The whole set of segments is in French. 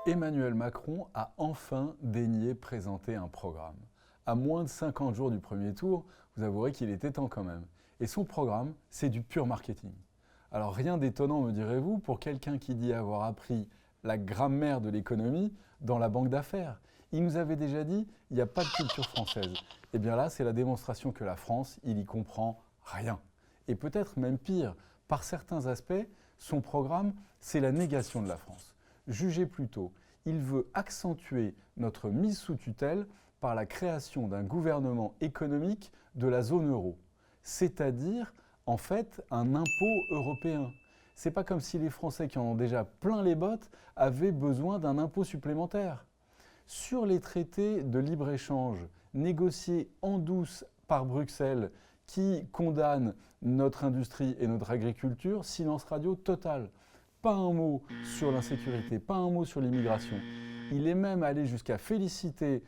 Emmanuel Macron a enfin daigné présenter un programme. À moins de 50 jours du premier tour, vous avouerez qu'il était temps quand même. Et son programme, c'est du pur marketing. Alors rien d'étonnant, me direz-vous, pour quelqu'un qui dit avoir appris la grammaire de l'économie dans la banque d'affaires. Il nous avait déjà dit, il n'y a pas de culture française. Et bien là, c'est la démonstration que la France, il y comprend rien. Et peut-être même pire, par certains aspects, son programme, c'est la négation de la France. Jugez plutôt, il veut accentuer notre mise sous tutelle par la création d'un gouvernement économique de la zone euro. C'est-à-dire, en fait, un impôt européen. C'est pas comme si les Français qui en ont déjà plein les bottes avaient besoin d'un impôt supplémentaire. Sur les traités de libre-échange négociés en douce par Bruxelles qui condamnent notre industrie et notre agriculture, silence radio total. Pas un mot sur l'insécurité, pas un mot sur l'immigration. Il est même allé jusqu'à féliciter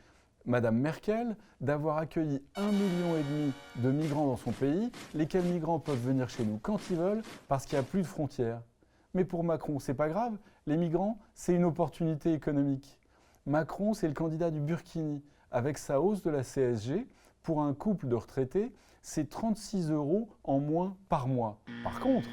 Madame Merkel d'avoir accueilli 1,5 million de migrants dans son pays, lesquels migrants peuvent venir chez nous quand ils veulent parce qu'il n'y a plus de frontières. Mais pour Macron, c'est pas grave, les migrants, c'est une opportunité économique. Macron, c'est le candidat du Burkini. Avec sa hausse de la CSG, pour un couple de retraités, c'est 36 € en moins par mois. Par contre,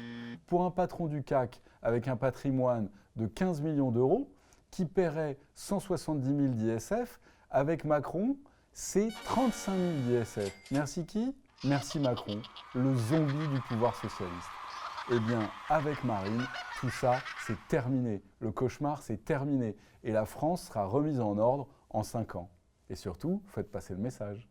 pour un patron du CAC avec un patrimoine de 15 millions d'euros, qui paierait 170 000 d'ISF, avec Macron, c'est 35 000 d'ISF. Merci qui? Merci Macron, le zombie du pouvoir socialiste. Eh bien, avec Marine, tout ça, c'est terminé. Le cauchemar, c'est terminé. Et la France sera remise en ordre en 5 ans. Et surtout, faites passer le message.